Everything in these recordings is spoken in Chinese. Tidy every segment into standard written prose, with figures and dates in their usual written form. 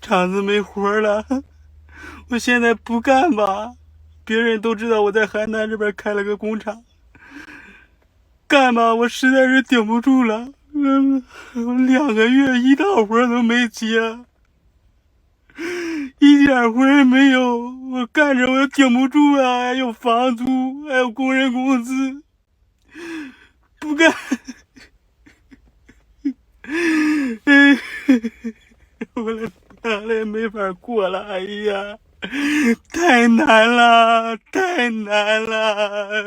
厂子没活了，我现在不干吧，别人都知道我在海南这边开了个工厂，干吧我实在是顶不住了，2个月一道活都没接，一点活也没有，我干着我顶不住啊，还有房租，还有工人工资，不干。我的天了，没法过了，哎呀，太难了，太难了，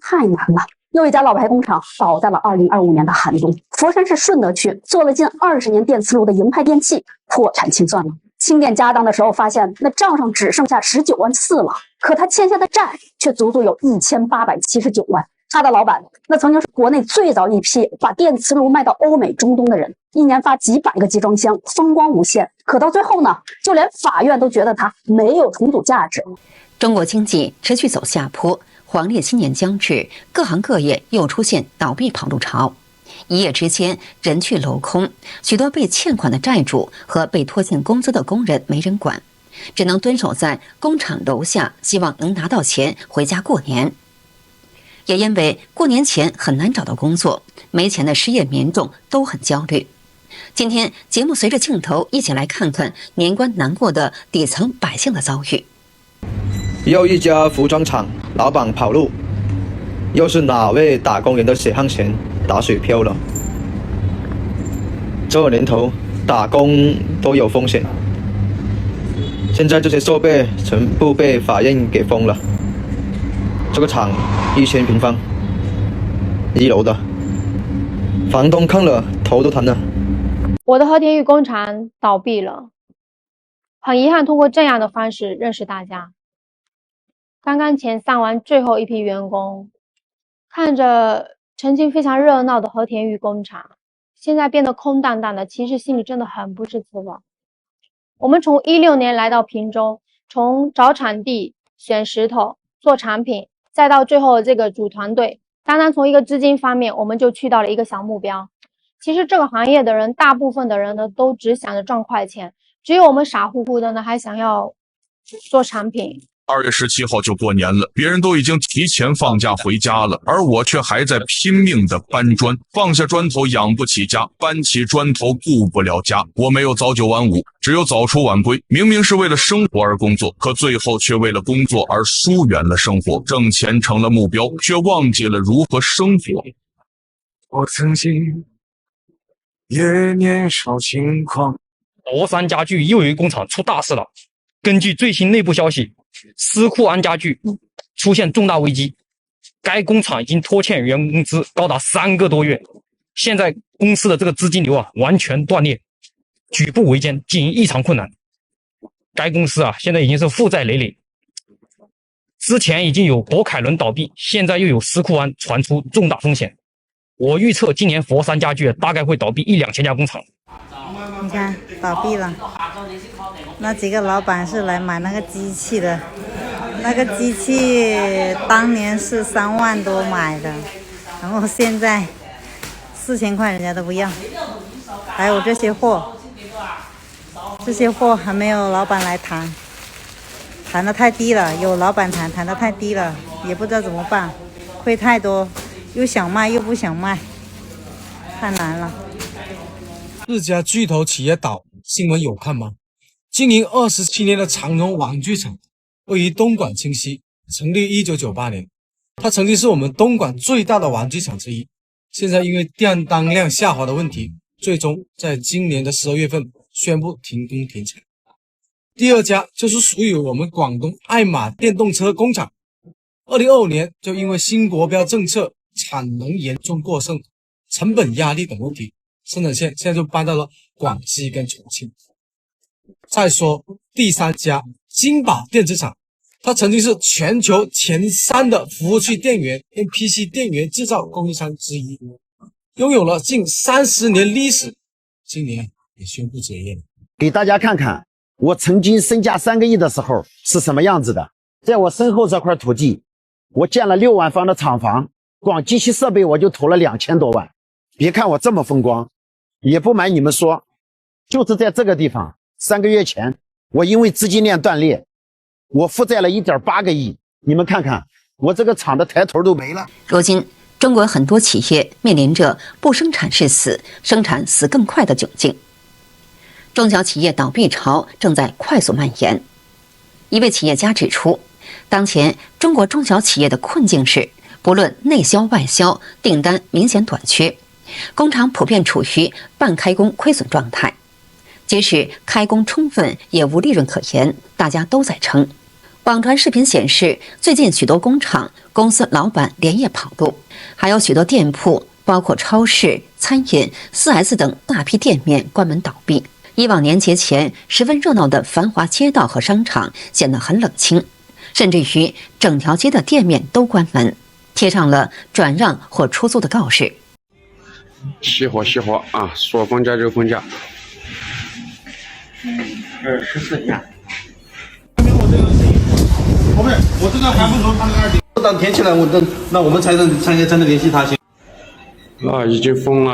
太难了。又一家老牌工厂倒在了2025年的寒冬。佛山市顺德区做了近20年电磁炉的盈派电器破产清算了。清点家当的时候，发现那账上只剩下19.4万了，可他欠下的债却足足有1879万。他的老板那曾经是国内最早一批把电磁炉卖到欧美、中东的人，一年发几百个集装箱，风光无限。可到最后呢，就连法院都觉得他没有重组价值。中国经济持续走下坡，黄历新年将至，各行各业又出现倒闭跑路潮。一夜之间，人去楼空，许多被欠款的债主和被拖欠工资的工人没人管，只能蹲守在工厂楼下，希望能拿到钱回家过年。也因为过年前很难找到工作，没钱的失业民众都很焦虑。今天节目随着镜头一起来看看年关难过的底层百姓的遭遇。又一家服装厂老板跑路，又是哪位打工人的血汗钱打水漂了？这年头打工都有风险，现在这些设备全部被法院给封了。这个厂1000平方，1楼的，房东看了头都疼了。我的和田玉工厂倒闭了，很遗憾通过这样的方式认识大家。刚刚遣散完最后一批员工，看着曾经非常热闹的和田玉工厂，现在变得空荡荡的，其实心里真的很不是滋味。我们从16年来到平洲，从找场地、选石头、做产品，再到最后这个组团队，单单从一个资金方面，我们就去到了一个小目标。其实这个行业的人，大部分的人呢，都只想着赚快钱，只有我们傻乎乎的呢，还想要做产品。2月17号就过年了，别人都已经提前放假回家了，而我却还在拼命的搬砖。放下砖头养不起家，搬起砖头顾不了家。我没有早9晚5，只有早出晚归。明明是为了生活而工作，可最后却为了工作而疏远了生活。挣钱成了目标，却忘记了如何生活。我曾经也年少轻狂。佛山家具又有一工厂出大事了。根据最新内部消息，思库安家具出现重大危机，该工厂已经拖欠员工工资高达3个多月，现在公司的这个资金流完全断裂，举步维艰，经营异常困难。该公司现在已经是负债累累，之前已经有博凯伦倒闭，现在又有思库安传出重大风险。我预测今年佛山家具大概会倒闭1-2千家工厂。你看倒闭了，那几个老板是来买那个机器的，那个机器当年是3万多买的，然后现在4000块人家都不要。还有这些货还没有老板来谈，谈得太低了，有老板谈得太低了，也不知道怎么办，亏太多，又想卖又不想卖，太难了。4家巨头企业倒，新闻有看吗？经营27年的长荣玩具厂，位于东莞清溪，成立1998年。它曾经是我们东莞最大的玩具厂之一，现在因为订单量下滑的问题，最终在今年的12月份宣布停工停产。第2家就是属于我们广东爱玛电动车工厂，2025年就因为新国标政策、产能严重过剩、成本压力等问题，生产线现在就搬到了广西跟重庆。再说第3家金宝电子厂，它曾经是全球前3的服务器电源 PC 电源制造供应商之一，拥有了近30年历史，今年也宣布结业。给大家看看我曾经身价3个亿的时候是什么样子的。在我身后这块土地，我建了6万方的厂房，光机器设备我就投了2000多万。别看我这么风光，也不瞒你们说，就是在这个地方，3个月前，我因为资金链断裂，我负债了1.8个亿。你们看看，我这个厂的抬头都没了。如今，中国很多企业面临着不生产是死，生产死更快的窘境。中小企业倒闭潮正在快速蔓延。一位企业家指出，当前中国中小企业的困境是，不论内销外销，订单明显短缺，工厂普遍处于半开工亏损状态。即使开工充分，也无利润可言，大家都在撑。网传视频显示，最近许多工厂公司老板连夜跑路，还有许多店铺，包括超市、餐饮、4S 等大批店面关门倒闭。以往年节前十分热闹的繁华街道和商场显得很冷清，甚至于整条街的店面都关门，贴上了转让或出租的告示。熄火啊！说放假就放假。14天。后面我这个还不如他那个2点。等填起来，那我们才能联系他行。啊，已经封了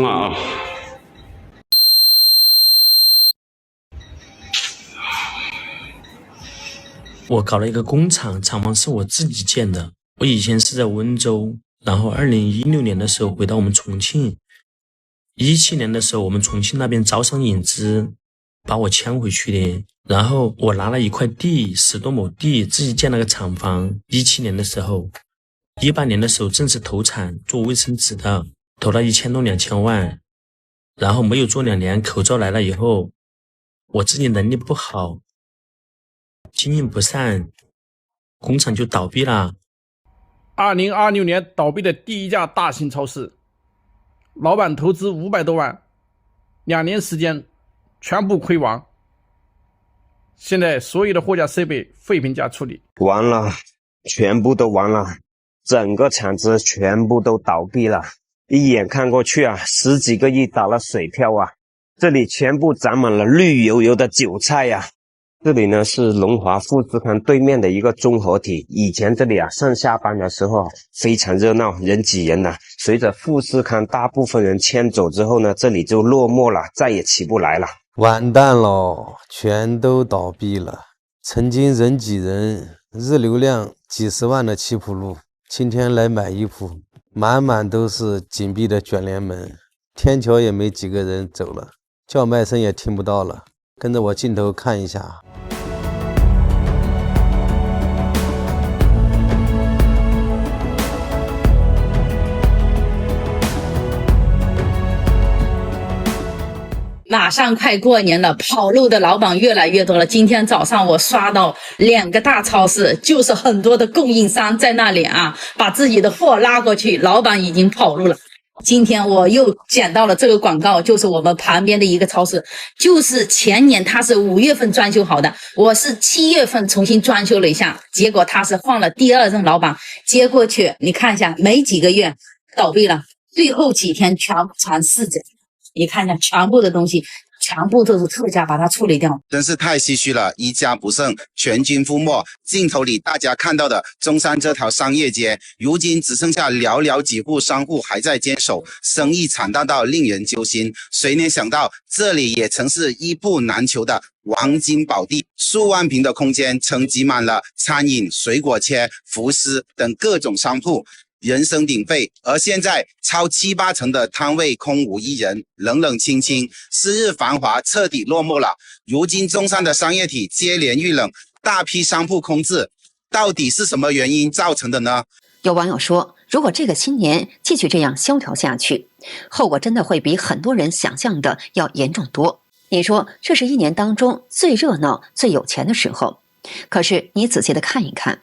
啊！我搞了一个工厂，厂房是我自己建的。我以前是在温州，然后2016年的时候回到我们重庆，17年的时候我们重庆那边招商引资把我迁回去的，然后我拿了一块地，10多亩地，自己建了个厂房。17年的时候，18年的时候正式投产做卫生纸的，投了1000多2000万，然后没有做2年，口罩来了以后，我自己能力不好，经营不善，工厂就倒闭了。2026年倒闭的第一家大型超市，老板投资500多万，2年时间全部亏亡。现在所有的货架设备废品价处理，完了，全部都完了，整个厂子全部都倒闭了。一眼看过去啊，10几个亿打了水漂啊！这里全部长满了绿油油的韭菜呀。这里呢是龙华富士康对面的一个综合体，以前这里啊上下班的时候非常热闹，人挤人呐。随着富士康大部分人迁走之后呢，这里就落寞了，再也起不来了。完蛋喽，全都倒闭了。曾经人挤人，日流量几10万的七浦路，今天来买衣服，满满都是紧闭的卷帘门，天桥也没几个人走了，叫卖声也听不到了。跟着我镜头看一下。马上快过年了，跑路的老板越来越多了。今天早上我刷到2个大超市，就是很多的供应商在那里啊，把自己的货拉过去，老板已经跑路了。今天我又捡到了这个广告，就是我们旁边的一个超市，就是前年它是5月份装修好的，我是7月份重新装修了一下，结果他是换了第2任老板接过去，你看一下，没几个月倒闭了，最后几天全部传4折。你看一下，全部的东西全部都是特价把它处理掉，真是太唏嘘了，一家不剩，全军覆没。镜头里大家看到的中山这条商业街，如今只剩下寥寥几户商户还在坚守，生意惨淡到令人揪心。谁能想到，这里也曾是一铺难求的黄金宝地，数万平的空间曾挤满了餐饮、水果切、服饰等各种商铺。人声鼎沸，而现在超7、8成的摊位空无一人，冷冷清清，昔日繁华彻底落寞了。如今中山的商业体接连遇冷，大批商铺空置，到底是什么原因造成的呢？有网友说，如果这个新年继续这样萧条下去，后果真的会比很多人想象的要严重多。你说这是1年当中最热闹、最有钱的时候，可是你仔细的看一看，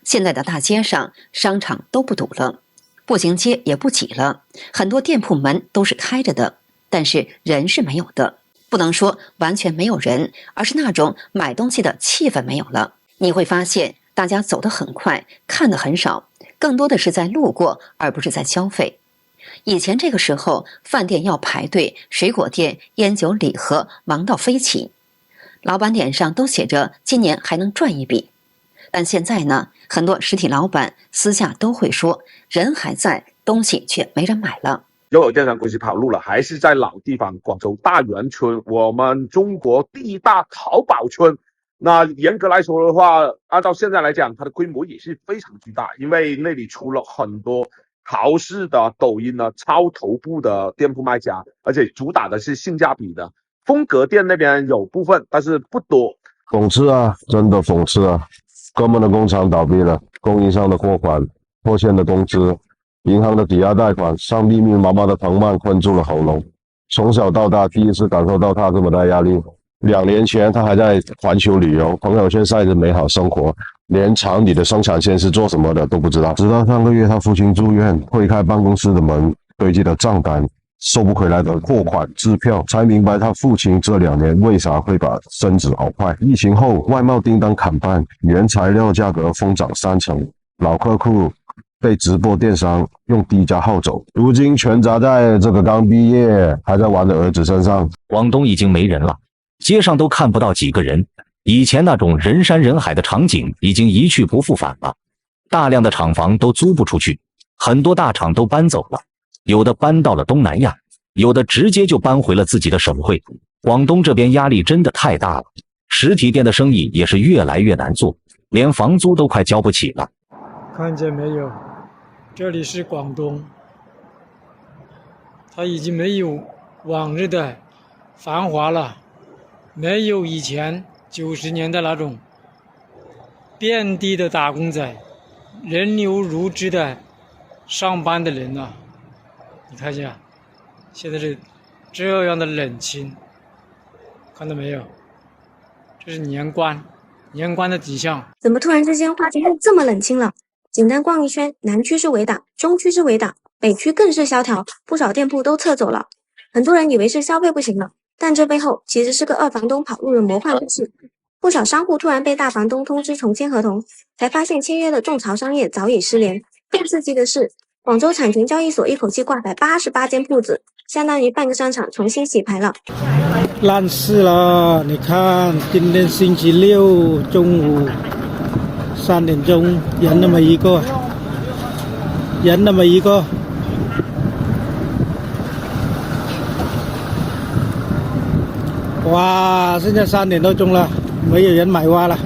现在的大街上，商场都不堵了，步行街也不挤了，很多店铺门都是开着的，但是人是没有的。不能说完全没有人，而是那种买东西的气氛没有了。你会发现，大家走得很快，看得很少，更多的是在路过，而不是在消费。以前这个时候，饭店要排队，水果店、烟酒礼盒忙到飞起，老板脸上都写着今年还能赚一笔。但现在呢，很多实体老板私下都会说，人还在，东西却没人买了。又有电商公司跑路了，还是在老地方广州大源村，我们中国第一大淘宝村。那严格来说的话，按照现在来讲，它的规模也是非常巨大，因为那里出了很多淘式的、抖音的超头部的店铺卖家，而且主打的是性价比的。风格店那边有部分，但是不多。讽刺啊，真的讽刺啊！哥们的工厂倒闭了，供应商的货款、拖欠的工资、银行的抵押贷款，让密密麻麻的藤蔓困住了喉咙。从小到大，第一次感受到他这么大压力。2年前，他还在环球旅游，朋友圈晒着美好生活，连厂里的生产线是做什么的都不知道。直到上个月，他父亲住院，推开办公室的门，堆积的账单、收不回来的货款、支票，才明白他父亲这2年为啥会把身子熬坏。疫情后，外贸订单砍半，原材料价格疯涨3成，老客户被直播电商用低价耗走，如今全砸在这个刚毕业还在玩的儿子身上。广东已经没人了，街上都看不到几个人，以前那种人山人海的场景已经一去不复返了。大量的厂房都租不出去，很多大厂都搬走了，有的搬到了东南亚，有的直接就搬回了自己的省会。广东这边压力真的太大了，实体店的生意也是越来越难做，连房租都快交不起了。看见没有，这里是广东，它已经没有往日的繁华了，没有以前90年代那种遍地的打工仔，人流如织的上班的人啊。你看一下，现在是这样的冷清，看到没有？这是年关的景象。怎么突然之间话题这么冷清了？简单逛一圈，南区是围打，中区是围打，北区更是萧条，不少店铺都撤走了。很多人以为是消费不行了，但这背后其实是个二房东跑路的魔幻故事。不少商户突然被大房东通知重签合同，才发现签约的种潮商业早已失联。更刺激的是，广州产权交易所一口气挂牌88间铺子，相当于半个商场重新洗牌了。烂事了！你看，今天星期六中午3点钟，人那么一个，哇！现在3点多钟了，没有人买蛙了，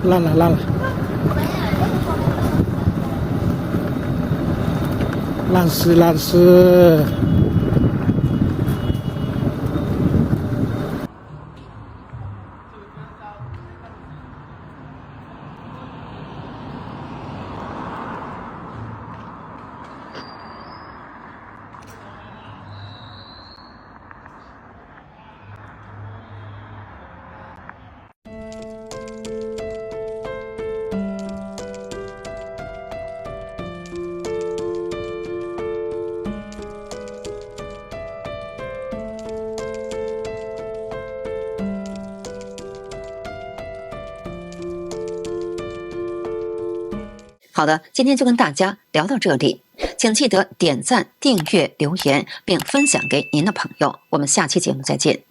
烂了，烂事。好的，今天就跟大家聊到这里，请记得点赞、订阅、留言，并分享给您的朋友。我们下期节目再见。